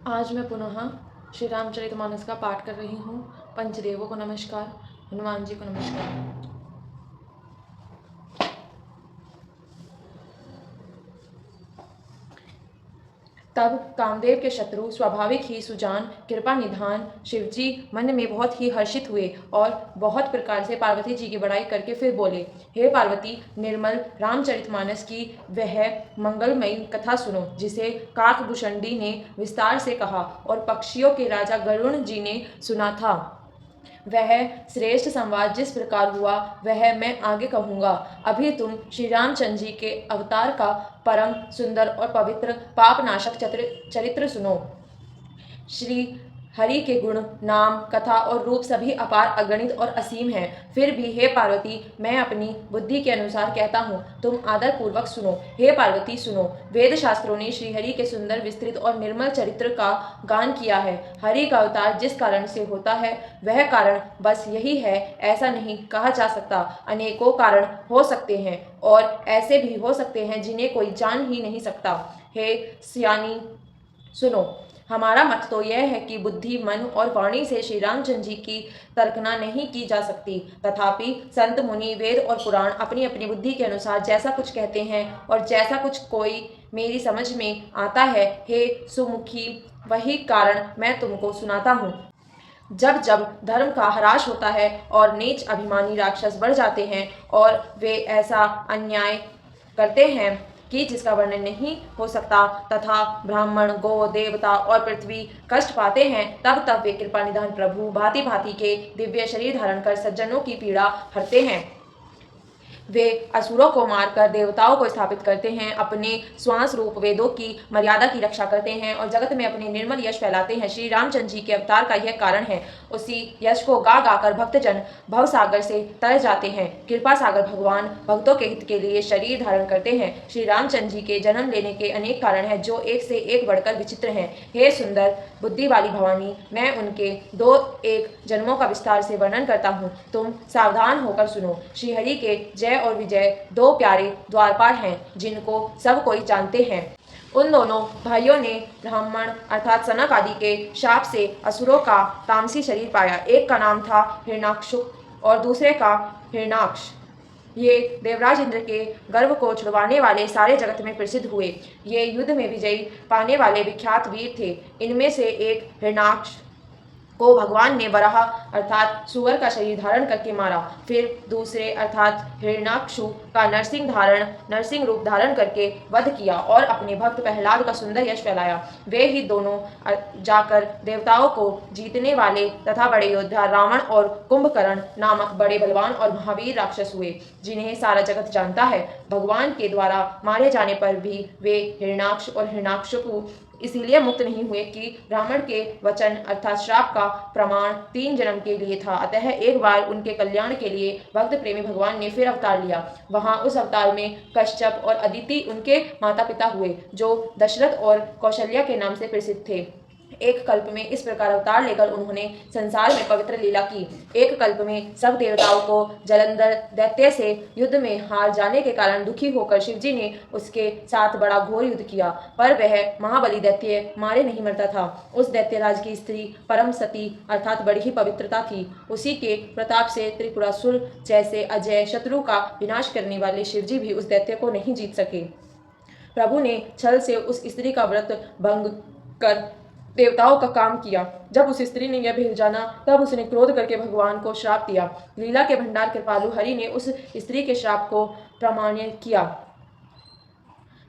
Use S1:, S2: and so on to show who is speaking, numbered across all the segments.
S1: आज मैं पुनः श्री रामचरितमानस का पाठ कर रही हूँ। पंचदेवों को नमस्कार, हनुमान जी को नमस्कार। तब कामदेव के शत्रु स्वाभाविक ही सुजान कृपा निधान शिवजी मन में बहुत ही हर्षित हुए और बहुत प्रकार से पार्वती जी की बड़ाई करके फिर बोले, हे पार्वती, निर्मल रामचरितमानस की वह मंगलमयी कथा सुनो जिसे काकभूषणी ने विस्तार से कहा और पक्षियों के राजा गरुण जी ने सुना था। वह श्रेष्ठ संवाद जिस प्रकार हुआ वह मैं आगे कहूँगा। अभी तुम श्री रामचंद्र जी के अवतार का परम सुंदर और पवित्र पापनाशक चरित्र सुनो। श्री हरि के गुण, नाम, कथा और रूप सभी अपार, अगणित और असीम हैं। फिर भी हे पार्वती, मैं अपनी बुद्धि के अनुसार कहता हूँ, तुम आदर पूर्वक सुनो। हे पार्वती सुनो, वेद शास्त्रों ने श्री हरि के सुंदर, विस्तृत और निर्मल चरित्र का गान किया है। हरि का अवतार जिस कारण से होता है वह कारण बस यही है ऐसा नहीं कहा जा सकता। अनेकों कारण हो सकते हैं और ऐसे भी हो सकते हैं जिन्हें कोई जान ही नहीं सकता। हे सियानी सुनो, हमारा मत तो यह है कि बुद्धि, मन और वाणी से श्री रामचंद्र जी की तर्कना नहीं की जा सकती। तथापि संत, मुनि, वेद और पुराण अपनी अपनी बुद्धि के अनुसार जैसा कुछ कहते हैं और जैसा कुछ कोई मेरी समझ में आता है, हे सुमुखी, वही कारण मैं तुमको सुनाता हूँ। जब जब धर्म का ह्रास होता है और नीच अभिमानी राक्षस बढ़ जाते हैं और वे ऐसा अन्याय करते हैं कि जिसका वर्णन नहीं हो सकता, तथा ब्राह्मण, गो, देवता और पृथ्वी कष्ट पाते हैं, तब तब वे कृपा निधान प्रभु भांति भांति के दिव्य शरीर धारण कर सज्जनों की पीड़ा हरते हैं। वे असुरों को मारकर देवताओं को स्थापित करते हैं, अपने श्वास रूप वेदों की मर्यादा की रक्षा करते हैं और जगत में अपने निर्मल यश फैलाते हैं। श्री रामचंद्र जी के अवतार का यह कारण है। उसी यश को गा गाकर भक्तजन भव सागर से तर जाते हैं। कृपा सागर भगवान भक्तों के हित के लिए शरीर धारण करते हैं। श्री रामचंद्र जी के जन्म लेने के अनेक कारण हैं जो एक से एक बढ़कर विचित्र हैं। हे सुंदर बुद्धि वाली भवानी, मैं उनके दो एक जन्मों का विस्तार से वर्णन करता हूँ, तुम सावधान होकर सुनो। श्रीहरि के जय और विजय दो प्यारे द्वारपाल हैं जिनको सब कोई जानते हैं। उन दोनों भाइयों ने ब्राह्मण अर्थात सनक आदि के शाप से असुरों का तामसी शरीर पाया। एक का नाम था हिरण्याक्षुक और दूसरे का हिरणाक्ष। ये देवराज इंद्र के गर्व को छुड़वाने वाले सारे जगत में प्रसिद्ध हुए। ये युद्ध में विजयी पाने वाले विख्यात वीर थे। इनमें से एक हिरणाक्ष को भगवान ने वराह अर्थात सुअर का शरीर धारण करके मारा। फिर दूसरे अर्थात हिरण्याक्षु का नरसिंह रूप धारण करके वध किया और अपने भक्त प्रहलाद का सुंदर यश फैलाया। वे ही दोनों जाकर देवताओं को जीतने वाले तथा बड़े योद्धा रावण और कुंभकर्ण नामक बड़े बलवान और महावीर राक्षस हुए, जिन्हें सारा जगत जानता है। भगवान के द्वारा मारे जाने पर भी वे हिरणाक्ष और हिरण्याक्षु इसीलिए मुक्त नहीं हुए कि ब्राह्मण के वचन अर्थात श्राप का प्रमाण 3 जन्म के लिए था। अतः एक बार उनके कल्याण के लिए भक्त प्रेमी भगवान ने फिर अवतार लिया। वहां उस अवतार में कश्यप और अदिति उनके माता पिता हुए, जो दशरथ और कौशल्या के नाम से प्रसिद्ध थे। एक कल्प में इस प्रकार अवतार लेकर उन्होंने संसार में पवित्र लीला की। एक कल्प में सब देवताओं को जलंधर दैत्य से युद्ध में हार जाने के कारण दुखी होकर शिवजी ने उसके साथ बड़ा घोर युद्ध किया, पर वह महाबली दैत्य मारे नहीं मरता था। उस दैत्यराज की स्त्री परम सती अर्थात बड़ी ही पवित्रता थी। उसी के प्रताप से त्रिपुरासुर जैसे अजय शत्रु का विनाश करने वाले शिवजी भी उस दैत्य को नहीं जीत सके। प्रभु ने छल से उस स्त्री का व्रत भंग कर देवताओं का काम किया। जब उस स्त्री ने यह भेद जाना, तब उसने क्रोध करके भगवान को श्राप दिया। लीला के भंडार कृपालु हरि ने उस स्त्री के श्राप को प्रमाणित किया,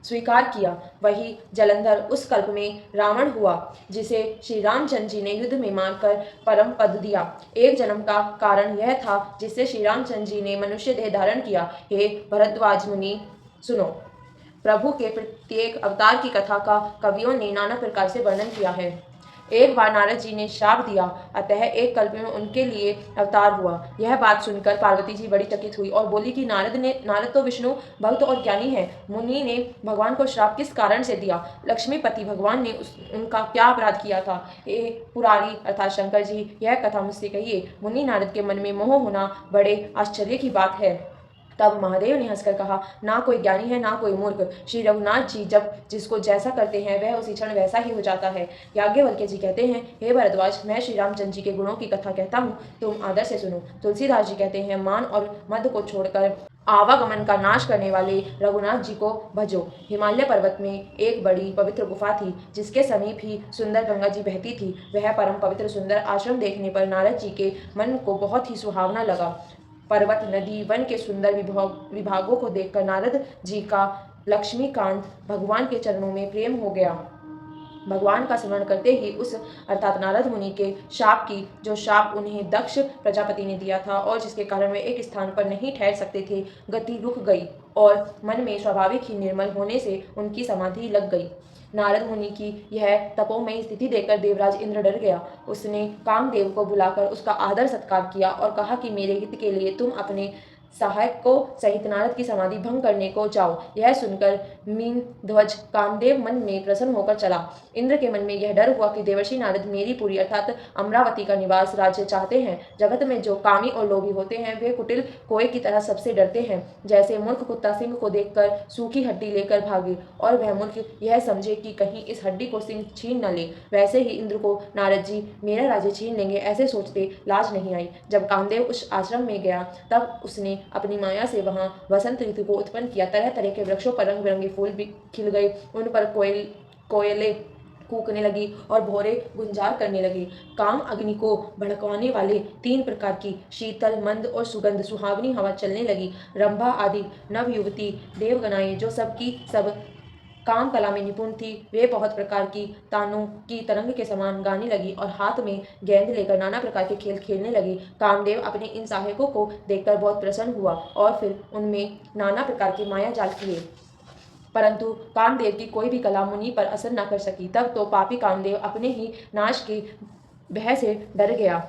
S1: स्वीकार किया। वही जलंधर उस कल्प में रावण हुआ, जिसे श्री रामचंद्र जी ने युद्ध में मारकर परम पद दिया। एक जन्म का कारण यह था जिससे श्री रामचंद्र जी ने मनुष्य देह धारण किया। हे भरद्वाज मुनि सुनो, प्रभु के प्रत्येक अवतार की कथा का कवियों ने नाना प्रकार से वर्णन किया है। एक बार नारद जी ने शाप दिया, अतः एक कल्प में उनके लिए अवतार हुआ। यह बात सुनकर पार्वती जी बड़ी चकित हुई और बोली कि नारद तो विष्णु भक्त और ज्ञानी है, मुनि ने भगवान को श्राप किस कारण से दिया? लक्ष्मीपति भगवान ने उनका क्या अपराध किया था? हे पुरारी अर्थात शंकर जी, यह कथा मुझसे कहिए। मुनि नारद के मन में मोह होना बड़े आश्चर्य की बात है। तब महादेव ने हंसकर कहा, ना कोई ज्ञानी है ना कोई मूर्ख। श्री रघुनाथ जी जब जिसको जैसा करते हैं वह उसी क्षण वैसा ही हो जाता है। याज्ञवल्क्य जी कहते हैं, हे भरद्वाज, मैं श्री रामचंद्र जी के गुणों की कथा कहता हूँ, तुम आदर से सुनो। तुलसीदास जी कहते हैं, मान और मद को छोड़कर आवागमन का नाश करने वाले रघुनाथ जी को भजो। हिमालय पर्वत में एक बड़ी पवित्र गुफा थी, जिसके समीप ही सुंदर गंगा जी बहती थी। वह परम पवित्र सुंदर आश्रम देखने पर नारद जी के मन को बहुत ही सुहावना लगा। पर्वत, नदी, वन के सुंदर विभागों को देखकर नारद जी का लक्ष्मीकांत भगवान के चरणों में प्रेम हो गया। भगवान का स्मरण करते ही उस अर्थात नारद मुनि के शाप की जो शाप उन्हें दक्ष प्रजापति ने दिया था और जिसके कारण वे एक स्थान पर नहीं ठहर सकते थे, गति रुक गई और मन में स्वाभाविक ही निर्मल होने से उनकी समाधि लग गई। नारद मुनि की यह तपोमयी स्थिति देखकर देवराज इंद्र डर गया। उसने कामदेव को बुलाकर उसका आदर सत्कार किया और कहा कि मेरे हित के लिए तुम अपने सहायक को सहित नारद की समाधि भंग करने को जाओ। यह सुनकर मीन ध्वज कामदेव मन में प्रसन्न होकर चला। इंद्र के मन में यह डर हुआ कि देवर्षि नारद मेरी पुरी अर्थात अमरावती का निवास राज्य चाहते हैं। जगत में जो कामी और लोभी होते हैं वे कुटिल कोए की तरह सबसे डरते हैं। जैसे मूर्ख कुत्ता सिंह को देखकर सूखी हड्डी लेकर भागे और वह मूर्ख यह समझे कि कहीं इस हड्डी को सिंह छीन न ले, वैसे ही इंद्र को नारद जी मेरा राज्य छीन लेंगे ऐसे सोचते लाज नहीं आई। जब कामदेव उस आश्रम में गया तब उसने अपनी माया से वहां वसंत ऋतु को उत्पन्न किया। तरह तरह के वृक्षों पर रंग बिरंगे फूल भी खिल गए, उन पर कोयले कूकने लगी और भौरे गुंजार करने लगे। काम अग्नि को भड़कवाने वाले 3 प्रकार की शीतल, मंद और सुगंध सुहावनी हवा चलने लगी। रंभा आदि नव युवती देवगनाएं जो सबकी सब काम कला में निपुण थी, वे बहुत प्रकार की तानों की तरंग के समान गाने लगी और हाथ में गेंद लेकर नाना प्रकार के खेल खेलने लगी। कामदेव अपने इन सहायकों को देखकर बहुत प्रसन्न हुआ और फिर उनमें नाना प्रकार के माया जाल किए, परंतु कामदेव की कोई भी कला मुनि पर असर न कर सकी। तब तो पापी कामदेव अपने ही नाश की भय से डर गया।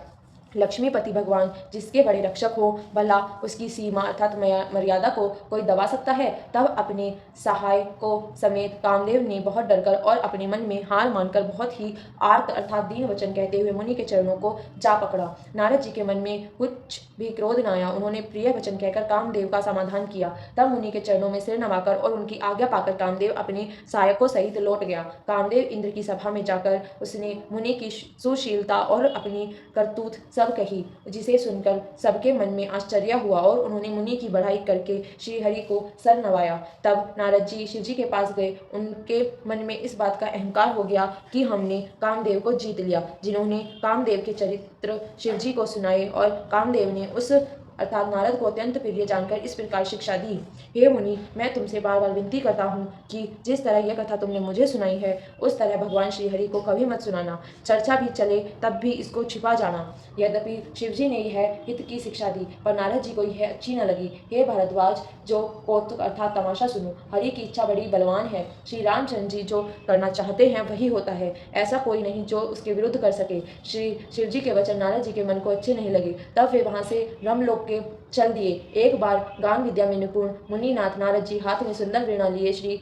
S1: लक्ष्मीपति भगवान जिसके बड़े रक्षक हो, भला उसकी सीमा अर्थात मर्यादा को कोई दबा सकता है। तब अपने सहायकों समेत कामदेव ने बहुत डरकर और अपने मन में हार मानकर बहुत ही आर्त अर्थात दीन वचन कहते हुए मुनि के चरणों को जा पकड़ा। नारद जी के मन में कुछ भी क्रोध न आया। उन्होंने प्रिय वचन कहकर कामदेव का समाधान किया। तब मुनि के चरणों में सिर नवाकर और उनकी आज्ञा पाकर कामदेव अपने सहायकों सहित लौट गया। कामदेव इंद्र की सभा में जाकर उसने मुनि की सुशीलता और अपनी करतूत सब कही, जिसे सुनकर सबके मन में आश्चर्य हुआ और उन्होंने मुनि की बढ़ाई करके श्री हरि को सर नवाया। तब नारद जी शिव जी के पास गए। उनके मन में इस बात का अहंकार हो गया कि हमने कामदेव को जीत लिया। जिन्होंने कामदेव के चरित्र शिव जी को सुनाए और कामदेव ने उस अर्थात नारद को अत्यंत प्रिय जानकर इस प्रकार शिक्षा दी, हे मुनि, मैं तुमसे बार बार विनती करता हूँ कि जिस तरह यह कथा तुमने मुझे सुनाई है उस तरह भगवान श्री हरि को कभी मत सुनाना। चर्चा भी चले तब भी इसको छिपा जाना। यद्यपि शिवजी ने यह हित की शिक्षा दी पर नारद जी को यह अच्छी न लगी। हे भरद्वाज, जो कौतुक अर्थात तमाशा सुनो, हरि की इच्छा बड़ी बलवान है। श्री रामचंद्र जी जो करना चाहते हैं वही होता है, ऐसा कोई नहीं जो उसके विरुद्ध कर सके। श्री शिव जी के वचन नारद जी के मन को अच्छे नहीं लगे। तब वे वहां से ब्रह्मलोक के चल दिए। एक बार गान विद्या में निपुण मुनिनाथ नारद जी हाथ में सुंदर वीणा लिए श्री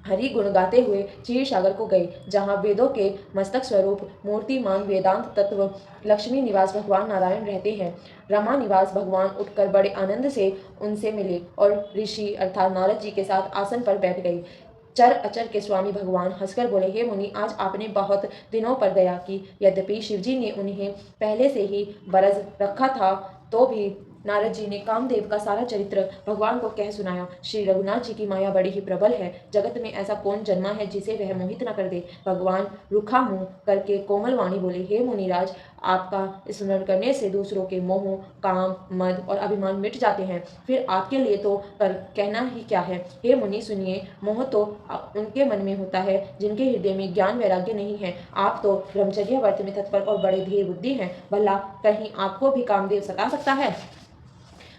S1: हरि गुण गाते हुए क्षीर सागर को गए, जहाँ वेदों के मस्तक स्वरूप मूर्तिमान वेदांत तत्व लक्ष्मी निवास भगवान नारायण रहते हैं। रमा निवास भगवान उठकर बड़े आनंद से उनसे मिले और ऋषि अर्थात नारद जी के साथ आसन पर बैठ गए। चर अचर के स्वामी भगवान हंसकर बोले, हे मुनि, आज आपने बहुत दिनों पर दया की। यद्यपि शिवजी ने उन्हें पहले से ही बरज रखा था तो भी नारद जी ने कामदेव का सारा चरित्र भगवान को कह सुनाया। श्री रघुनाथ जी की माया बड़ी ही प्रबल है। जगत में ऐसा कौन जन्मा है जिसे वह मोहित न कर दे। भगवान रुखा मुंह करके कोमल वाणी बोले, हे मुनिराज, आपका स्मरण करने से दूसरों के मोह, काम, मद और अभिमान मिट जाते हैं। फिर आपके लिए तो कहना ही क्या है। हे मुनि सुनिए, मोह तो उनके मन में होता है जिनके हृदय में ज्ञान वैराग्य नहीं है। आप तो ब्रह्मचर्य व्रत में तत्पर और बड़े धीर बुद्धि हैं, भला कहीं आपको भी कामदेव सता सकता है।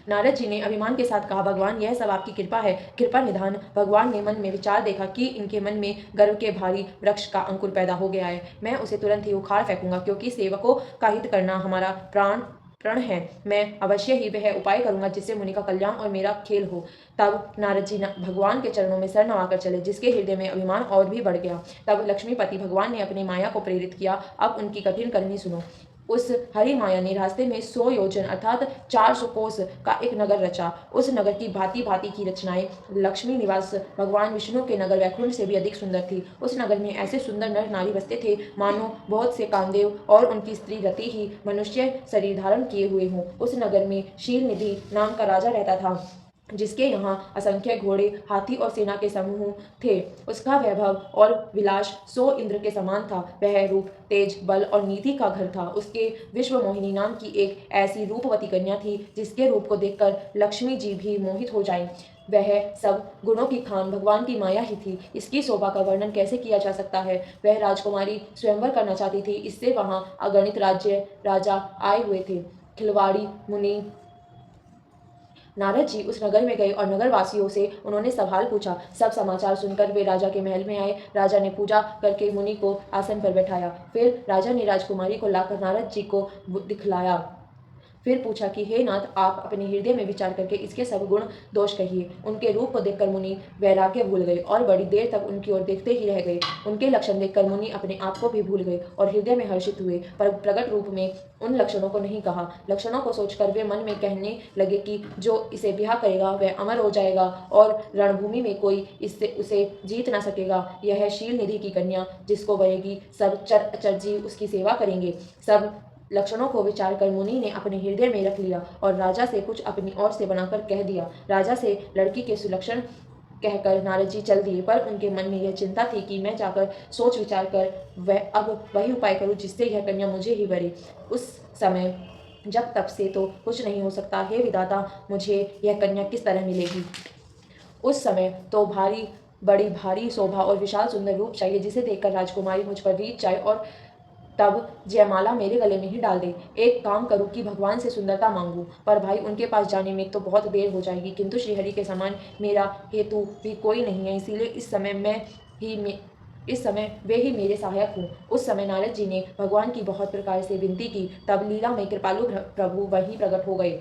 S1: नारद जी ने अभिमान के साथ कहा, भगवान, यह सब आपकी कृपा है, कृपा निधान। भगवान ने मन में विचार देखा कि इनके मन में गर्व के भारी वृक्ष का अंकुर पैदा हो गया है। मैं उसे तुरंत ही उखाड़ फेंकूंगा, क्योंकि सेवकों का हित करना हमारा प्रण है। मैं अवश्य ही वह उपाय करूंगा जिससे मुनि का कल्याण और मेरा खेल हो। तब नारद जी भगवान के चरणों में सर नवाकर चले, जिसके हृदय में अभिमान और भी बढ़ गया। तब लक्ष्मीपति भगवान ने अपनी माया को प्रेरित किया। अब उनकी कठिन करनी सुनो। उस हरि माया ने रास्ते में 100 योजन अर्थात 400 कोस का एक नगर रचा। उस नगर की भांति भांति की रचनाएं लक्ष्मी निवास भगवान विष्णु के नगर वैकुंठ से भी अधिक सुंदर थी। उस नगर में ऐसे सुंदर नर नारी बसते थे मानो बहुत से कामदेव और उनकी स्त्री रति ही मनुष्य शरीर धारण किए हुए हों। उस नगर में शील निधि नाम का राजा रहता था, जिसके यहाँ असंख्य घोड़े, हाथी और सेना के समूह थे। उसका वैभव और विलास 100 इंद्र के समान था। वह रूप, तेज, बल और नीति का घर था। उसके विश्व मोहिनी नाम की एक ऐसी रूपवती कन्या थी जिसके रूप को देखकर लक्ष्मी जी भी मोहित हो जाएं। वह सब गुणों की खान भगवान की माया ही थी। इसकी शोभा का वर्णन कैसे किया जा सकता है। वह राजकुमारी स्वयंवर करना चाहती थी, इससे वहां अगणित राज्य राजा आए हुए थे। खिलवाड़ी मुनि नारद जी उस नगर में गए और नगर वासियों से उन्होंने सवाल पूछा। सब समाचार सुनकर वे राजा के महल में आए। राजा ने पूजा करके मुनि को आसन पर बैठाया। फिर राजा ने राजकुमारी को लाकर नारद जी को दिखलाया। फिर पूछा कि हे नाथ, आप अपने हृदय में विचार करके इसके सब गुण दोष कहिए। उनके रूप को देखकर मुनि वैराग्य भूल गए और बड़ी देर तक उनकी ओर देखते ही रह गए। उनके लक्षण देखकर मुनि अपने आप को भी भूल गए और हृदय में हर्षित हुए, पर प्रकट रूप में उन लक्षणों को नहीं कहा। लक्षणों को सोचकर वे मन में कहने लगे कि जो इसे ब्याह करेगा वह अमर हो जाएगा और रणभूमि में कोई इससे उसे जीत न सकेगा। यह शील निधि की कन्या जिसको वरेगी, सब चर अचर जीव उसकी सेवा करेंगे। सब लक्षणों को विचार कर मुनि ने अपने हृदय में रख लिया और राजा से कुछ अपनी ओर से बनाकर कह दिया। राजा से लड़की के सुलक्षण कहकर नारद जी चल दिए, पर उनके मन में यह चिंता थी कि मैं जाकर सोच विचार कर वह अब वही उपाय करूं जिससे यह कन्या मुझे ही वरे। उस समय जब तब से तो कुछ नहीं हो सकता। हे विधाता, मुझे यह कन्या किस तरह मिलेगी। उस समय तो बड़ी भारी शोभा और विशाल सुंदर रूप चाहिए, जिसे देखकर राजकुमारी मुझ पर रीझ जाए और तब जयमाला मेरे गले में ही डाल दे। एक काम करूं कि भगवान से सुंदरता मांगूं, पर भाई उनके पास जाने में तो बहुत देर हो जाएगी, किंतु श्रीहरि के समान मेरा हेतु भी कोई नहीं है, इसीलिए इस समय वे ही मेरे सहायक हों। उस समय नारद जी ने भगवान की बहुत प्रकार से विनती की। तब लीला में कृपालु प्रभु वहीं प्रकट हो गए।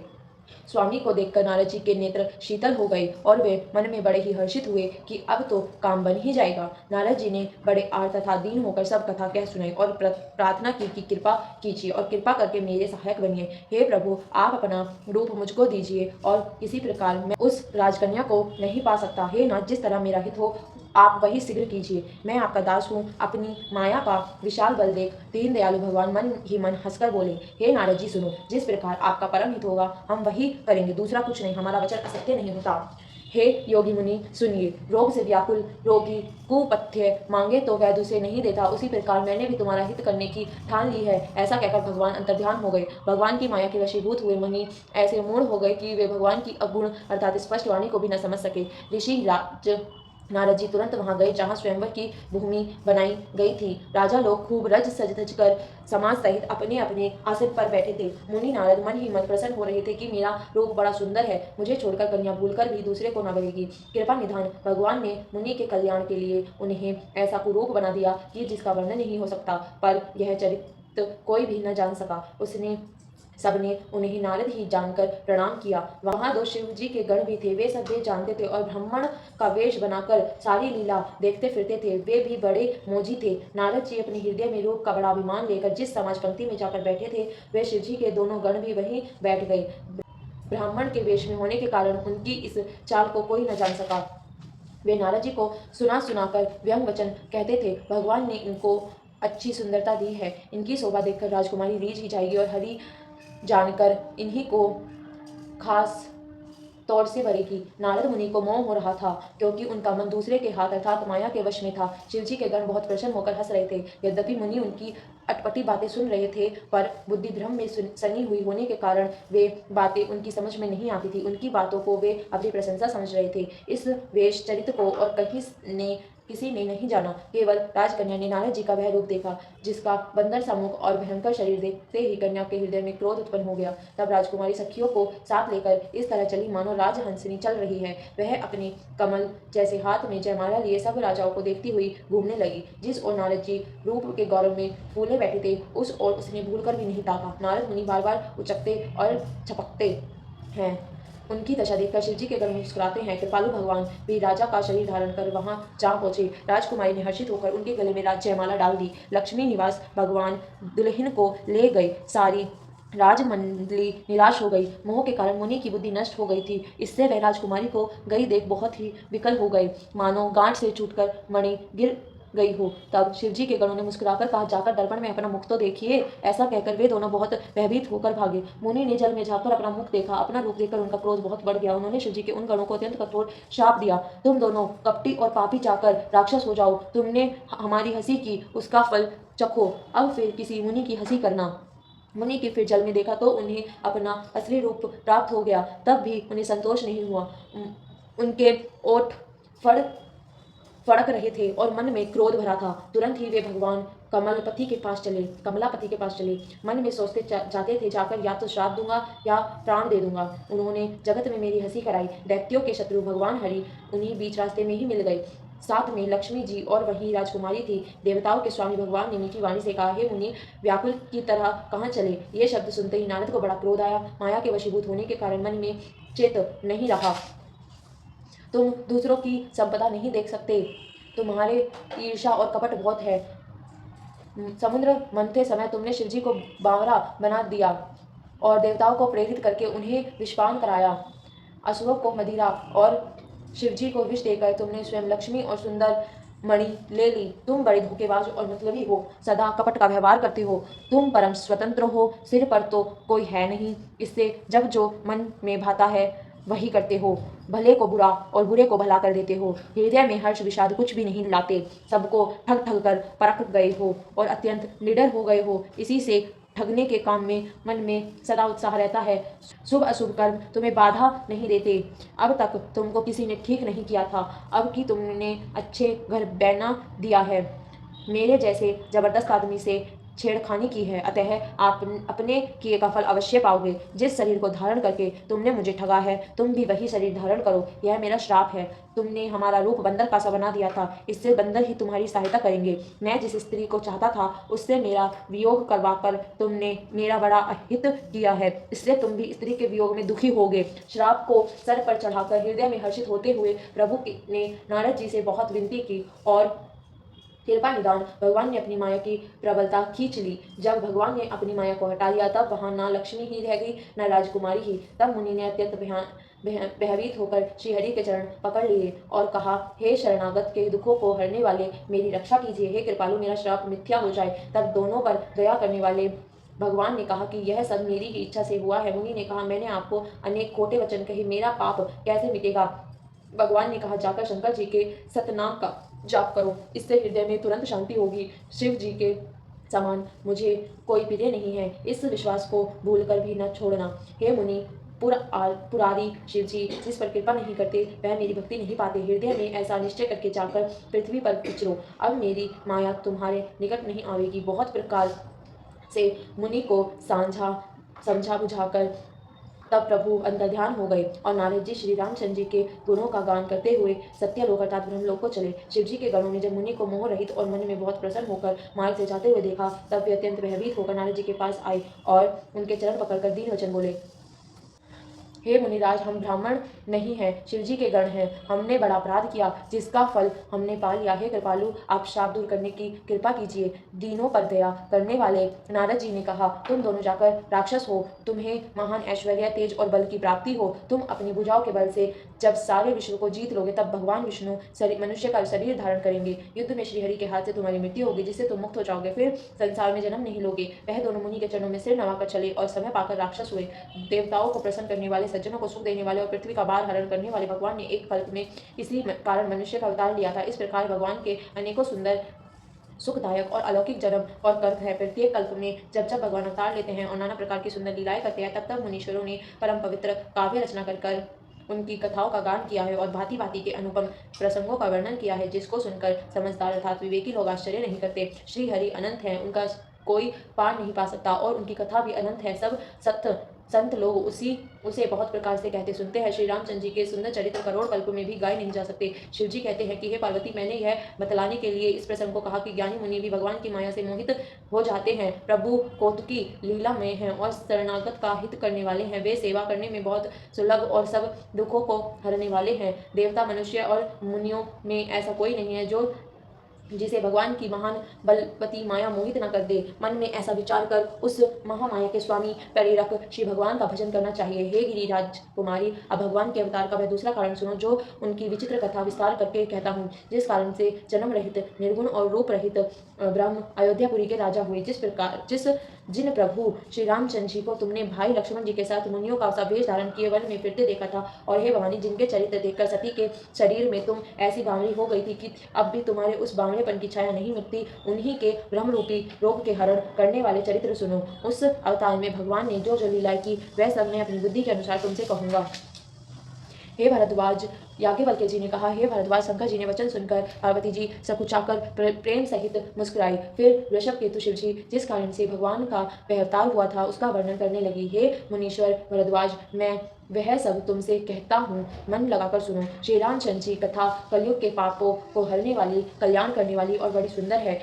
S1: स्वामी को देखकर नारद जी के नेत्र शीतल हो गए और वे मन में बड़े ही हर्षित हुए कि अब तो काम बन ही जाएगा। नारद जी ने बड़े आर्त तथा दीन होकर सब कथा कह सुनाई और प्रार्थना की कि कृपा कीजिए और कृपा करके मेरे सहायक बनिए। हे प्रभु, आप अपना रूप मुझको दीजिए और किसी प्रकार मैं उस राजकन्या को नहीं पा सकता। हे नाथ, जिस तरह मेरा हित हो आप वही शीघ्र कीजिए। मैं आपका दास हूँ। अपनी माया का विशाल बल देख दीन दयालु भगवान मन ही मन हंसकर बोले, हे नारद जी सुनो, जिस प्रकार आपका परम हित होगा हम वही करेंगे, दूसरा कुछ नहीं। हमारा वचन असत्य नहीं होता। हे योगी मुनि सुनिए, रोग से व्याकुल रोगी कुपथ्य मांगे तो वैद्य उसे नहीं देता, उसी प्रकार मैंने भी तुम्हारा हित करने की ठान ली है। ऐसा कहकर भगवान अंतर्ध्यान हो गए। भगवान की माया के वशीभूत हुए मुनि ऐसे मूढ़ हो गए कि वे भगवान की अगुण अर्थात स्पष्ट वाणी को भी न समझ सके। ऋषि राज नारद जी तुरंत वहां गए जहां स्वयंवर की भूमि बनाई गई थी। राजा लोग खूब रज सज धज कर समाज सहित अपने अपने आसन पर बैठे थे। मुनि नारद मन ही मन प्रसन्न हो रहे थे कि मेरा रूप बड़ा सुंदर है, मुझे छोड़कर कन्या भूलकर भी दूसरे को न बनेगी। कृपा निधान भगवान ने मुनि के कल्याण के लिए उन्हें ऐसा कुरूप बना दिया कि जिसका वर्णन नहीं हो सकता, पर यह चरित्र कोई भी न जान सका। सबने उन्हें नारद ही जानकर प्रणाम किया। वहां 2 शिव जी के गण भी थे, वे सब वे जानते थे और ब्राह्मण का वेश बनाकर सारी लीला देखते फिरते थे। वे भी बड़े मोजी थे। नारद जी अपने हृदय में रूप का बड़ा अभिमान लेकर जिस समाज पंक्ति में जाकर बैठे थे, वे शिव जी के दोनों गण भी वहीं बैठ गए। ब्राह्मण के वेश में होने के कारण उनकी इस चाल को कोई न जान सका। वे नारद जी को सुना सुनाकर व्यंग वचन कहते थे। भगवान ने इनको अच्छी सुंदरता दी है, इनकी शोभा देखकर राजकुमारी रीझ ही जाएगी और हरि जानकर इन्हीं को खास तौर से वरेगी। नारद मुनि को मोह हो रहा था, क्योंकि उनका मन दूसरे के हाथ अर्थात माया के वश में था। शिवजी के गण बहुत प्रसन्न होकर हंस रहे थे। यद्यपि मुनि उनकी अटपटी बातें सुन रहे थे, पर बुद्धि भ्रम में सनी हुई होने के कारण वे बातें उनकी समझ में नहीं आती थी। उनकी बातों को वे अपनी प्रशंसा समझ रहे थे। इस वेश चरित्र को और किसी ने नहीं जाना। केवल राजकन्या ने नारद जी का वह रूप देखा, जिसका बंदर सा मुख और भयंकर शरीर देखते ही कन्या के हृदय में क्रोध उत्पन्न हो गया। तब राजकुमारी सखियों को साथ लेकर इस तरह चली मानो राजहंसिनी चल रही है। वह अपने कमल जैसे हाथ में जयमाला लिए सब राजाओं को देखती हुई घूमने लगी। जिस ओर नारद जी रूप के गौरव में फूले बैठे थे, उस ओर उसने भूलकर भी नहीं ताका। नारद मुनि बार बार उचकते और छपकते हैं। उनकी दशा देखकर शिवजी के गण मुस्कुराते हैं। कृपालु भगवान भी राजा का शरीर धारण कर वहां जा पहुंचे। राजकुमारी ने हर्षित होकर उनके गले में जयमाला डाल दी। लक्ष्मी निवास भगवान दुल्हन को ले गए। सारी राजमंडली निराश हो गई। मोह के कारण मुनि की बुद्धि नष्ट हो गई थी। इससे वह राजकुमारी को गई देख बहुत ही विकल हो गए, मानो गांठ से छूटकर मणि गिर गई हो। तब शिवजी के गणों ने मुस्कुराकर कहा, जाकर दर्पण में अपना मुख तो देखिए। ऐसा कहकर वे दोनों बहुत भयभीत होकर भागे। मुनि ने जल में झांककर अपना मुख देखा। अपना रूप देखकर उनका क्रोध बहुत बढ़ गया। उन्होंने शिवजी के उन गणों को अत्यंत कठोर शाप दिया, तुम दोनों कपटी और पापी जाकर राक्षस हो जाओ। तुमने हमारी हंसी की, उसका फल चखो। अब फिर किसी मुनि की हंसी करना। मुनि के फिर जल में देखा तो उन्हें अपना असली रूप प्राप्त हो गया। तब भी उन्हें संतोष नहीं हुआ। उनके ओठ फड़ फड़क रहे थे और मन में क्रोध भरा था। तुरंत ही वे भगवान कमलापति के पास चले। मन में सोचते जाते थे, जाकर या तो श्राप दूंगा या प्राण दे दूंगा। उन्होंने जगत में मेरी हंसी कराई। दैत्यों के शत्रु भगवान हरि उन्हीं बीच रास्ते में ही मिल गए। साथ में लक्ष्मी जी और वही राजकुमारी थी। देवताओं के स्वामी भगवान ने मीठी वाणी से कहा, हे मुनि, व्याकुल की तरह कहाँ चले। ये शब्द सुनते ही नारद को बड़ा क्रोध आया। माया के वशीभूत होने के कारण मन में चेत नहीं रहा। तुम दूसरों की संपदा नहीं देख सकते, तुम्हारे ईर्ष्या और कपट बहुत है। समुद्र मंथते समय तुमने शिवजी को बावरा बना दिया और देवताओं को प्रेरित करके उन्हें विषपान कराया। असुरों को मदिरा और शिवजी को विष देकर तुमने स्वयं लक्ष्मी और सुंदर मणि ले ली। तुम बड़े धोखेबाज और मतलबी हो, सदा कपट का व्यवहार करते हो। तुम परम स्वतंत्र हो, सिर पर तो कोई है नहीं, इससे जब जो मन में भाता है वही करते हो। भले को बुरा और बुरे को भला कर देते हो। हृदय में हर्ष विषाद कुछ भी नहीं लाते। सबको ठग ठग कर परख गए हो और अत्यंत निडर हो गए हो। इसी से ठगने के काम में मन में सदा उत्साह रहता है। शुभ अशुभ कर्म तुम्हें बाधा नहीं देते। अब तक तुमको किसी ने ठीक नहीं किया था, अब कि तुमने अच्छे घर बैठना दिया है। मेरे जैसे जबरदस्त आदमी से छेड़खानी की है, अतः आप अपने किए का फल अवश्य पाओगे। जिस शरीर को धारण करके तुमने मुझे ठगा है, तुम भी वही शरीर धारण करो। यह मेरा श्राप है। तुमने हमारा रूप बंदर का सा बना दिया था, इससे बंदर ही तुम्हारी सहायता करेंगे। मैं जिस स्त्री को चाहता था उससे मेरा वियोग करवाकर तुमने मेरा बड़ा अहित किया है, इसलिए तुम भी स्त्री के वियोग में दुखी होगे। श्राप को सर पर चढ़ाकर हृदय में हर्षित होते हुए प्रभु ने नारद जी से बहुत विनती की और कृपा निदान भगवान ने अपनी माया की प्रबलता खींच ली। जब भगवान ने अपनी माया को हटा लिया तब वहां ना लक्ष्मी ही रह गई न राजकुमारी ही। तब मुनि ने अत्यंत भयभीत होकर श्रीहरि के चरण पकड़ लिए और कहा, हे शरणागत के दुखों को हरने वाले, मेरी रक्षा कीजिए। हे कृपालु, मेरा श्राप मिथ्या हो जाए। तब दोनों पर दया करने वाले भगवान ने कहा कि यह सब मेरी ही इच्छा से हुआ है। मुनि ने कहा, मैंने आपको अनेक खोटे वचन कहे, मेरा पाप कैसे मिटेगा। भगवान ने कहा, जाकर शंकर जी के सतनाम का जाप करो, इससे हृदय में तुरंत शांति होगी। शिव जी के समान मुझे कोई प्रिय नहीं है, इस विश्वास को भूलकर भी न छोड़ना। हे मुनि, पुरारी शिव जी जिस पर कृपा नहीं करते वह मेरी भक्ति नहीं पाते। हृदय में ऐसा निश्चय करके जाकर पृथ्वी पर विचरो। अब मेरी माया तुम्हारे निकट नहीं आवेगी। बहुत प्रकार से मुनि को समझा बुझाकर तब प्रभु अंतर्ध्यान हो गए और नारद जी श्री रामचंद्र जी के गुणों का गान करते हुए सत्यलोक अर्थात ब्रह्मलोक को चले। शिव जी के गणों ने जब मुनि को मोह रहित और मन में बहुत प्रसन्न होकर मार्ग से जाते हुए देखा, तब वे अत्यंत भयभीत होकर नारद जी के पास आए और उनके चरण पकड़कर दीन वचन बोले, हे मुनिराज, हम ब्राह्मण नहीं हैं, शिवजी के गण हैं। हमने बड़ा अपराध किया जिसका फल हमने पा लिया। हे कृपालु, आप शाप दूर करने की कृपा कीजिए। दीनों पर दया करने वाले नारद जी ने कहा, तुम दोनों जाकर राक्षस हो, तुम्हें महान ऐश्वर्य, तेज और बल की प्राप्ति हो। तुम अपनी भुजाओं के बल से जब सारे विश्व को जीत लोगे तब भगवान विष्णु मनुष्य का शरीर धारण करेंगे। युद्ध में श्रीहरि के हाथ से तुम्हारी मृत्यु होगी, जिससे तुम मुक्त हो जाओगे, फिर संसार में जन्म नहीं लोगे। वह दोनों मुनि के चरणों में सिर नवाकर चले और समय पाकर राक्षस हुए। देवताओं को प्रसन्न करने वाले, सज्जनों को सुख देने वाले और पृथ्वी का भार हरण करने वाले भगवान ने एक कल्प में इसी कारण मनुष्य का अवतार लिया था। इस प्रकार भगवान के अनेकों सुंदर, सुखदायक और अलौकिक जन्म और कल्प है। प्रत्येक कल्प में जब जब भगवान अवतार लेते हैं और नाना प्रकार की सुंदर लीलाएं करते हैं, तब तब मुनीश्वरों ने परम पवित्र काव्य रचना कर उनकी कथाओं का गान किया है और भांति भांति के अनुपम प्रसंगों का वर्णन किया है, जिसको सुनकर समझदार अर्थात विवेकी लोग आश्चर्य नहीं करते। श्री हरि अनंत है, उनका कोई पार नहीं पा सकता और उनकी कथा भी अनंत है। सब सत्य संत लोग उसे बहुत प्रकार से कहते सुनते हैं। श्री रामचंद्र जी के सुंदर चरित्र करोड़ कल्प में भी गाए नहीं जा सकते। शिव जी कहते हैं कि हे पार्वती, मैंने यह बतलाने के लिए इस प्रसंग को कहा कि ज्ञानी मुनि भी भगवान की माया से मोहित हो जाते हैं। प्रभु कौतुकी लीला में हैं और शरणागत का हित करने वाले हैं। वे सेवा करने में बहुत सुलभ और सब दुखों को हरने वाले हैं। देवता, मनुष्य और मुनियों में ऐसा कोई नहीं है जो जिसे भगवान की महान बलवती माया मोहित न कर दे। मन में ऐसा विचार कर उस महामाया के स्वामी प्रेरक श्री भगवान का भजन करना चाहिए। हे गिरिराज कुमारी, अब भगवान के अवतार का वह दूसरा कारण सुनो जो उनकी विचित्र कथा विस्तार करके कहता हूँ। जिस कारण से जन्म रहित, निर्गुण और रूप रहित ब्रह्म अयोध्यापुरी के राजा हुए, जिन प्रभु श्री रामचंद्र जी को तुमने भाई लक्ष्मण जी के साथ मुनियों का सा वेश धारण किए वन में फिरते देखा था, और हे भवानी, जिनके चरित्र देखकर सती के शरीर में तुम ऐसी बावड़ी हो गई थी कि अब भी तुम्हारे उस बावड़ेपन की छाया नहीं मिटती, उन्हीं के ब्रह्मरूपी रोग के हरण करने वाले चरित्र सुनो। उस अवतार में भगवान ने जो जो लीलाएं की वह सब मैं अपनी बुद्धि के अनुसार तुमसे कहूँगा। हे भरद्वाज, याज्ञवल्क्य जी ने कहा, हे भरद्वाज, शंकर जी ने वचन सुनकर पार्वती जी सकुचाकर प्रेम सहित मुस्कुराई। फिर ऋषभ केतु शिव जी जिस कारण से भगवान का वह अवतार हुआ था उसका वर्णन करने लगी। हे मुनीश्वर भरद्वाज, मैं वह सब तुमसे कहता हूँ, मन लगाकर सुनो। श्री रामचंद्र जी कथा कलयुग के पापों को हरने वाली, कल्याण करने वाली और बड़ी सुंदर है।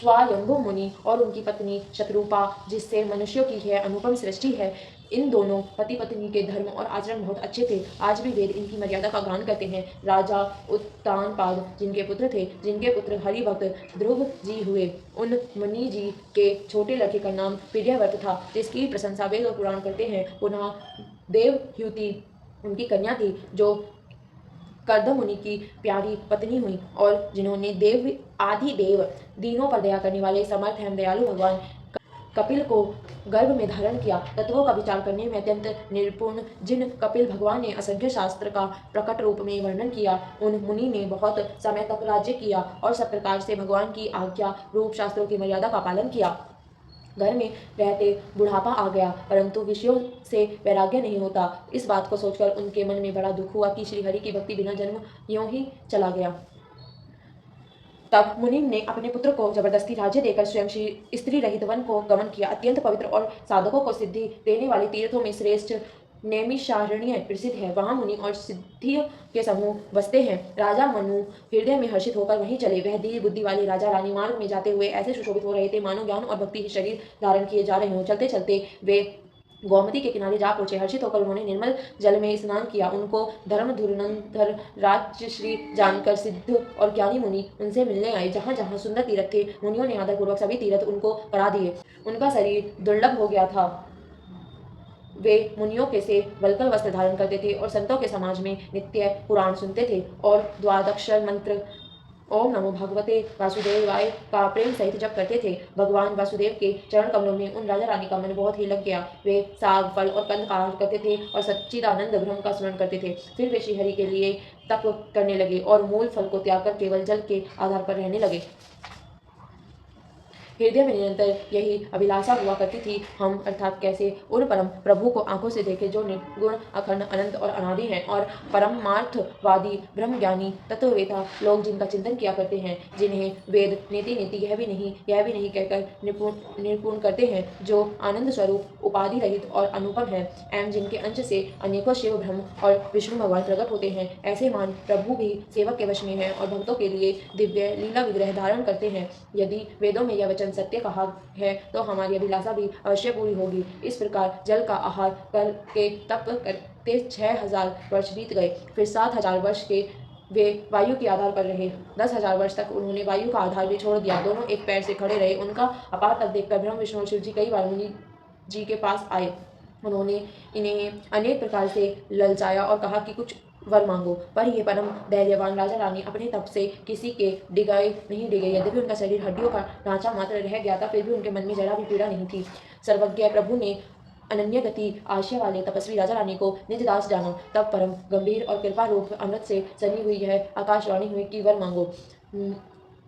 S1: स्वायंभु मुनि और उनकी पत्नी शत्रुपा, जिससे मनुष्यों की यह अनुपम सृष्टि है, इन दोनों पति पत्नी के धर्म और आचरण बहुत अच्छे थे। आज भी वेद इनकी मर्यादा का गान करते हैं। राजा उत्तानपाद जिनके पुत्र हरिभक्त ध्रुव जी हुए, उन मुनि जी के छोटे लड़के का नाम प्रियव्रत था, जिसकी प्रशंसा वेद और पुराण करते हैं। पुनः देवह्यूति उनकी कन्या थी, जो कर्दम मुनि की प्यारी पत्नी हुई, और जिन्होंने आदि देव, दीनों पर दया करने वाले समर्थ एवं दयालु भगवान कपिल को गर्भ में धारण किया। तत्वों का विचार करने में अत्यंत निपुण जिन कपिल भगवान ने असंख्य शास्त्र का प्रकट रूप में वर्णन किया, उन मुनि ने बहुत समय तक राज्य किया और सब प्रकार से भगवान की आज्ञा रूप शास्त्रों की मर्यादा का पालन किया। घर में रहते बुढ़ापा आ गया, परंतु विषयों से वैराग्य नहीं होता। इस बात को सोचकर उनके मन में बड़ा दुख हुआ कि श्रीहरि की भक्ति बिना जन्म यूं ही चला गया। तब मुनि ने अपने पुत्र को जबरदस्ती राज्य देकर स्वयं स्त्री रहित वन को गमन किया। अत्यंत पवित्र और साधकों को सिद्धि देने वाले तीर्थों में श्रेष्ठ नैमिषारण्य प्रसिद्ध है। वहाँ मुनि और सिद्धियों के समूह बसते हैं। राजा मनु हृदय में हर्षित होकर वहीं चले। वह धीर बुद्धि वाले राजा रानी मार्ग में जाते हुए ऐसे सुशोभित हो रहे थे मानो ज्ञान और भक्ति शरीर धारण किए जा रहे हों। चलते चलते वे गोमती के किनारे जा पहुंचे। हर्षित होकर उन्होंने निर्मल जल में स्नान किया। उनको धर्म धुरंधर राजश्री जानकर सिद्ध और ज्ञानी मुनि उनसे मिलने आए। जहाँ जहाँ सुंदर तीर्थ थे, मुनियों ने आदरपूर्वक सभी तीर्थ उनको करा दिए। उनका शरीर दुर्लभ हो गया था। वे मुनियों के से वल्कल वस्त्र धारण करते थे और संतों के समाज में नित्य पुराण सुनते थे और द्वादक्षर मंत्र ओम नमो भगवते वासुदेवाय का प्रेम सहित जप करते थे। भगवान वासुदेव के चरण कमलों में उन राजा रानी का मन बहुत ही लग गया। वे साग, फल और कंद का आहार करते थे और सच्चिदानंद ब्रह्म का स्मरण करते थे। फिर वे श्रीहरि के लिए तप करने लगे और मूल फल को त्याग कर केवल जल के आधार पर रहने लगे। हृदय में निरंतर यही अभिलाषा हुआ करती थी, हम अर्थात कैसे उन परम प्रभु को आंखों से देखे जो निर्गुण, अखंड, अनंत और अनादि हैं, और परमार्थवादी ब्रह्मज्ञानी तत्ववेता लोग जिनका चिंतन किया करते हैं, जिन्हें वेद नेति नेति यह भी नहीं कहकर निपुण करते हैं, जो आनंद स्वरूप उपाधि रहित और अनुपम है, एवं जिनके अंश से अनेकों शिव, ब्रह्म और विष्णु भगवान प्रकट होते हैं। ऐसे मान प्रभु भी सेवक के वश में हैं और भक्तों के लिए दिव्य लीला विग्रह धारण करते हैं। यदि वेदों में यह वचन सत्य कहा है तो हमारी अभिलाषा भी अवश्य पूरी होगी। इस प्रकार जल का आहार करके तप करते 6000 वर्ष बीत गए। फिर 7000 वर्ष के वे वायु के आधार पर रहे। 10,000 वर्ष तक उन्होंने वायु का आधार भी छोड़ दिया। दोनों एक पैर से खड़े रहे। उनका अपार तप देखकर ब्रह्म, विष्णु और शिव जी कई बार मुनि जी के पास आए। उन्होंने इन्हें अनेक प्रकार से ललचाया और कहा कि कुछ वर मांगो, पर ये परम धैर्यवान राजा रानी अपने तप से किसी के नहीं डिगे। यद्यपि उनका शरीर हड्डियों का ढांचा मात्र रह गया था, फिर भी उनके मन में जरा भी पीड़ा नहीं थी। सर्वज्ञ प्रभु ने अनन्य गति आशय वाले तपस्वी राजा रानी को निज दास जाना। तब परम गंभीर और कृपा रूप अमृत से सनी हुई यह आकाशवाणी हुई कि वर मांगो।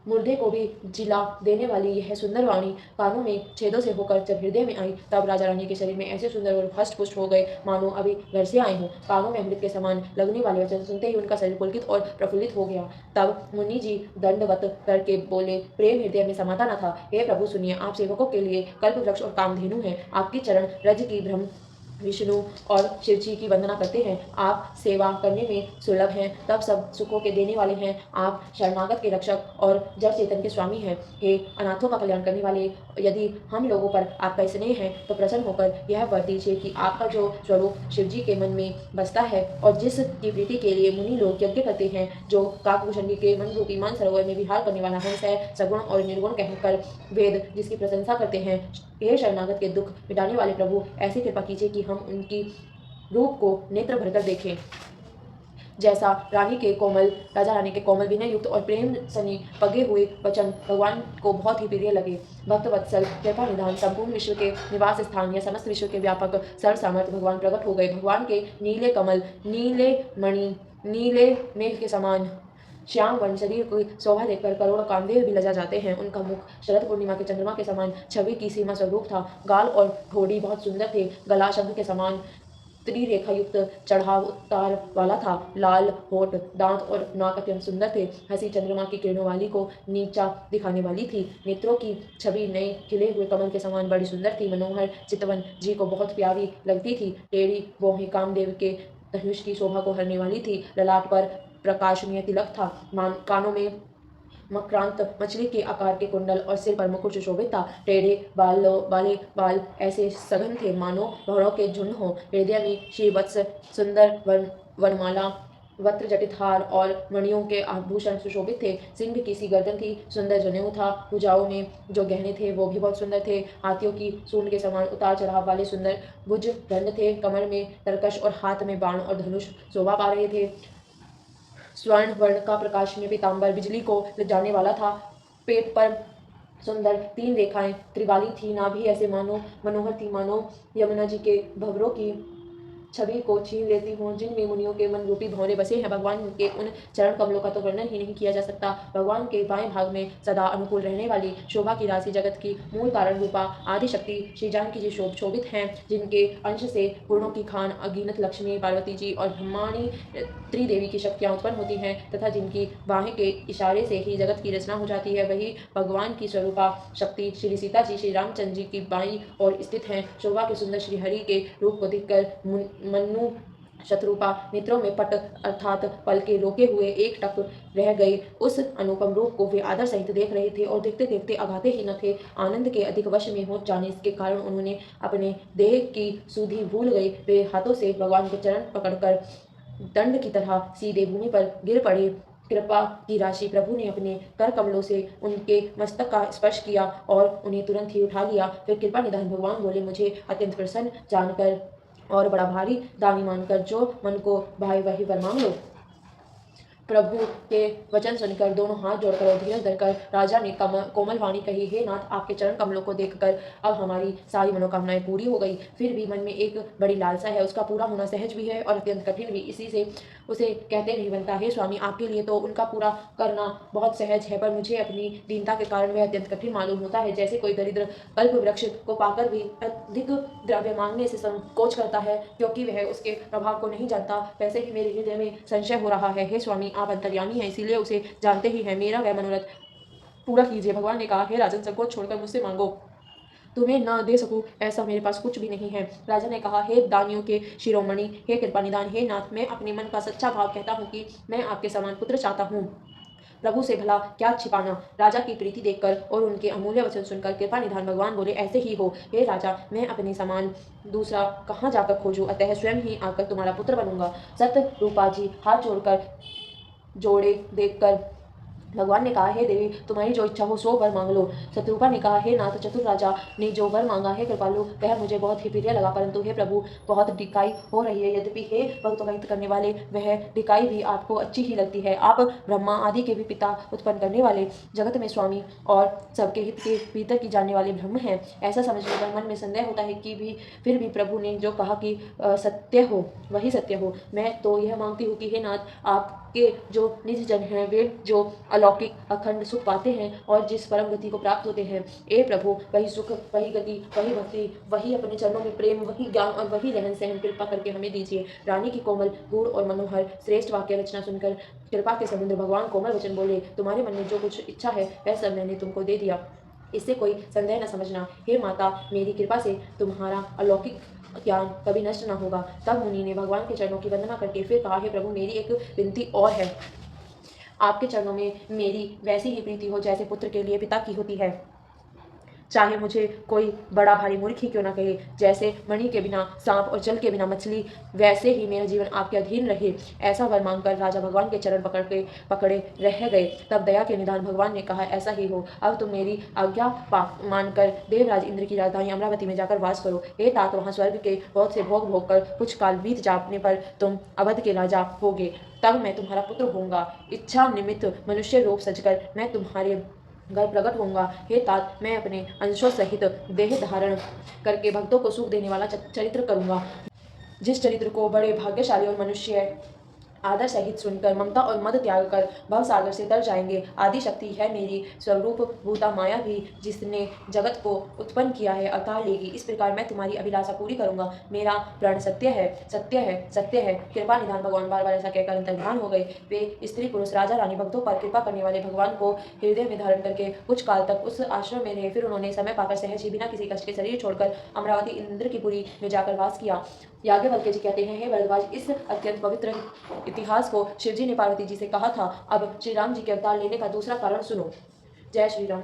S1: मुर्दे को भी जिला देने वाली यह सुंदर वाणी कानों में छेदों से होकर जब हृदय में आई, तब राजा रानी के शरीर में ऐसे सुंदर और हष्ट पुष्ट हो गए मानो अभी घर से आए हों। कानों में अमृत के समान लगने वाले वचन सुनते ही उनका शरीर पुलकित और प्रफुल्लित हो गया। तब मुनि जी दंडवत करके बोले, प्रेम हृदय में समाता न था। हे प्रभु सुनिए, आप सेवकों के लिए कल्प वृक्ष और कामधेनु हैं। आपकी चरण रज की विष्णु और शिव जी की वंदना करते हैं। आप सेवा करने में सुलभ हैं, तब सब सुखों के देने वाले हैं। आप शरणागत के रक्षक और जड़ चेतन के स्वामी हैं। हे अनाथों का कल्याण करने वाले, यदि हम लोगों पर आपका स्नेह है तो प्रसन्न होकर यह वर दीजिए कि आपका जो स्वरूप शिव जी के मन में बसता है और जिसकी प्रीति के लिए मुनि लोग यज्ञ करते हैं, जो काकभूषणी के मन रूपी मान सरोवर में विहार करने वाला हंस है, सगुण और निर्गुण कहकर वेद जिसकी प्रशंसा करते हैं, हे शरणागत के दुख मिटाने वाले प्रभु, ऐसी कृपा कीजिए कि हम उनकी रूप को नेत्र भरकर देखें। जैसा राजा रानी के कोमल विनय युक्त और प्रेम सनी पगे हुए वचन भगवान को बहुत ही प्रिय लगे। भक्त वत्सल कृपा निधान संपूर्ण विश्व के निवास स्थान या समस्त विश्व के व्यापक सर्व सामर्थ्य भगवान प्रकट हो गए। भगवान के नीले कमल, नीले मणि, नीले मेघ के समान श्याम वर्ण शरीर की शोभा देखकर करोड़ों कामदेव भी लजा जाते हैं। उनका मुख शरद पूर्णिमा के चंद्रमा के समान छवि की सीमा स्वरूप था। गाल और ठोड़ी बहुत सुंदर थे। गला शंख के समान त्रिरेखा युक्त चढ़ाव उतार वाला था। लाल होठ, दांत और नाक अत्यंत सुंदर थे। हंसी चंद्रमा की किरणों वाली को नीचा दिखाने वाली थी। नेत्रों की छवि नए खिले हुए कमल के समान बड़ी सुंदर थी। मनोहर चितवन जी को बहुत प्यारी लगती थी। टेढ़ी भौहें कामदेव के धनुष की शोभा को हरने वाली थी। ललाट पर प्रकाशनीय तिलक था। कानों में मकरांत मछली के आकार के कुंडल और सिर पर मुकुट सुशोभित था। टेढ़े वाले बाल ऐसे सघन थे मानो भौरों के झुंड हों। हृदय में श्रीवत्स सुंदर वनमाला, वस्त्र जटित हार और मणियों के आभूषण सुशोभित थे। सिंह की सी गर्दन थी, सुंदर जनेऊ था। भुजाओं में जो गहने थे वो भी बहुत सुंदर थे। हाथियों की सूंड के समान उतार चढ़ाव वाले सुंदर भुज दंड थे। कमर में तरकश और हाथ में बाण और धनुष शोभा पा रहे थे। स्वर्ण वर्ण का प्रकाशनीय पीताम्बर बिजली को जाने वाला था। पेट पर सुंदर 3 रेखाएं त्रिवाली थी। नाभि ऐसे मनोहर थी मानो यमुना जी के भंवरों की छवि को छीन लेती हूँ, जिनमें मुनियों के मन रूपी भंवरे बसे हैं। भगवान के उन चरण कमलों का तो वर्णन ही नहीं किया जा सकता। भगवान के बाएं भाग में सदा अनुकूल रहने वाली शोभा की राशि जगत की मूल कारण रूपा आदि शक्ति श्री जानकी जी शोभित हैं, जिनके अंश से गुणों की खान अगीनत लक्ष्मी, पार्वती जी और ब्रह्माणी त्रिदेवी की शक्तियाँ उत्पन्न होती हैं तथा जिनकी बाहें के इशारे से ही जगत की रचना हो जाती है, वही भगवान की स्वरूपा शक्ति श्री सीता जी श्री रामचंद्र जी की बाईं ओर स्थित हैं। शोभा के सुंदर श्री हरि के रूप को देखकर मन्नु शत्रुपा नेत्रों में पट अर्थात पलके रोके हुए एक टक रह गए। उस अनुपम रूप को वे आदर सहित देख रहे थे और देखते देखते अगाते ही न थे। आनंद के अधिक वश में हो जाने के कारण उन्होंने अपने देह की सुधि भूल गए। वे हाथों से भगवान के चरण पकड़कर दंड की तरह सीधे भूमि पर गिर पड़े। कृपा की राशि प्रभु ने अपने कर कमलों से उनके मस्तक का स्पर्श किया और उन्हें तुरंत ही उठा लिया। फिर कृपा निधान भगवान बोले, मुझे अत्यंत प्रसन्न जानकर और बड़ा भारी दानी मानकर जो मन को भाई वही वर मांग लो। प्रभु के वचन सुनकर दोनों हाथ जोड़कर और धीरज धरकर राजा ने कोमल वाणी कही, हे नाथ, आपके चरण कमलों को देखकर अब हमारी सारी मनोकामनाएं पूरी हो गई। फिर भी मन में एक बड़ी लालसा है, उसका पूरा होना सहज भी है और अत्यंत कठिन भी। इसी से उसे कहते नहीं बनता। हे स्वामी, आपके लिए तो उनका पूरा करना बहुत सहज है, पर मुझे अपनी दीनता के कारण वह अत्यंत कठिन मालूम होता है। जैसे कोई दरिद्र कल्प वृक्ष को पाकर भी अधिक द्रव्य मांगने से संकोच करता है क्योंकि वह उसके प्रभाव को नहीं जानता, वैसे ही मेरे हृदय में संशय हो रहा है। हे स्वामी, आप अंतर्यामी हैं, इसीलिए उसे जानते ही हैं। मेरा वह मनोरथ पूरा कीजिए। भगवान ने कहा, हे राजन, संकोच छोड़कर मुझसे मांगो। तुम्हें न दे सकूं ऐसा मेरे पास कुछ भी नहीं है। राजा ने कहा, हे दानियों के शिरोमणि, हे कृपा निधान, हे नाथ, मैं अपने मन का सच्चा भाव कहता हूँ कि मैं आपके समान पुत्र चाहता हूँ। प्रभु से भला क्या छिपाना। राजा की प्रीति देखकर और उनके अमूल्य वचन सुनकर कृपा निधान भगवान बोले, ऐसे ही हो। हे राजा, मैं अपने समान दूसरा कहाँ जाकर खोजूं, अतः स्वयं ही आकर तुम्हारा पुत्र बनूंगा। सत रूपा जी हाथ जोड़कर जोड़े देखकर भगवान ने कहा, हे देवी, तुम्हारी जो इच्छा हो सो वर मांग लो। शत्रुपा ने कहा, हे नाथ, चतुर राजा ने जो वर मांगा है कृपालु, वह मुझे बहुत ही प्रिय लगा, परंतु हे प्रभु, बहुत डिकाई हो रही है। यद्यपि हे भक्त हित करने वाले, वह डिकाई भी आपको अच्छी ही लगती है। आप ब्रह्मा आदि के भी पिता, उत्पन्न करने वाले, जगत में स्वामी और सबके हित के भीतर की जानने वाले ब्रह्म हैं। ऐसा समझने पर मन में संदेह होता है कि फिर भी प्रभु ने जो कहा कि सत्य हो वही सत्य हो। मैं तो यह मांगती हूँ कि हे नाथ, आपके जो निज जन हैं, वे जो अलौकिक अखंड सुख पाते हैं और जिस परम गति को प्राप्त होते हैं, ए प्रभु, वही सुख, वही गति, वही भक्ति, वही अपने चरणों में प्रेम, वही ज्ञान और वही रहन सहन कृपा करके हमें दीजिए। रानी की कोमल, गूढ़ और मनोहर श्रेष्ठ वाक्य रचना सुनकर कृपा के समुद्र भगवान कोमल वचन बोले, तुम्हारे मन में जो कुछ इच्छा है वह सब मैंने तुमको दे दिया, इससे कोई संदेह न समझना। हे माता, मेरी कृपा से तुम्हारा अलौकिक ज्ञान कभी नष्ट न होगा। तब मुनि ने भगवान के चरणों की वंदना करके फिर कहा, हे प्रभु, मेरी एक विनती और है। आपके चरणों में मेरी वैसी ही प्रीति हो जैसे पुत्र के लिए पिता की होती है। चाहे मुझे कोई बड़ा भारी मूर्ख ही क्यों ना कहे, जैसे मणि के बिना सांप और जल के बिना मछली, वैसे ही मेरा जीवन आपके अधीन रहे। ऐसा वर मांगकर राजा भगवान के चरण पकड़े रह गए। तब दया के निधान भगवान ने कहा, ऐसा ही हो। अब तुम मेरी आज्ञा मानकर देवराज इंद्र की राजधानी अमरावती में जाकर वास करो। हे तात, वहाँ स्वर्ग के बहुत से भोग भोग कर कुछ काल बीत जाने पर तुम अवध के राजा होगे। तब मैं तुम्हारा पुत्र होऊंगा। इच्छा निमित्त मनुष्य रूप सजकर मैं तुम्हारे घर प्रकट होऊंगा। हे तात, मैं अपने अंशों सहित देह धारण करके भक्तों को सुख देने वाला चरित्र करूंगा। जिस चरित्र को बड़े भाग्यशाली और मनुष्य आदर सहित सुनकर ममता और मद त्याग कर भव सागर से तर जाएंगे। आदि शक्ति है मेरी स्वरूप भूता माया भी, जिसने जगत को उत्पन्न किया है, अवतार लेगी। इस प्रकार मैं तुम्हारी अभिलाषा पूरी करूंगा। मेरा प्राण सत्य है, सत्य है, सत्य है। कृपा निधान भगवान बार बार ऐसा कहकर अंतर्ध्यान हो गए। वे स्त्री पुरुष राजा रानी भक्तों पर कृपा करने वाले भगवान को हृदय में धारण करके कुछ काल तक उस आश्रम में रहे। फिर उन्होंने समय पाकर सहज ही बिना किसी कष्ट के शरीर छोड़कर अमरावती इंद्र की पुरी में जाकर वास किया। याज्ञवल्क्य जी कहते हैं, हे भरद्वाज, इस अत्यंत पवित्र इतिहास को शिवजी ने पार्वती जी से कहा था। अब श्री राम जी के अवतार लेने का दूसरा कारण सुनो। जय श्री राम।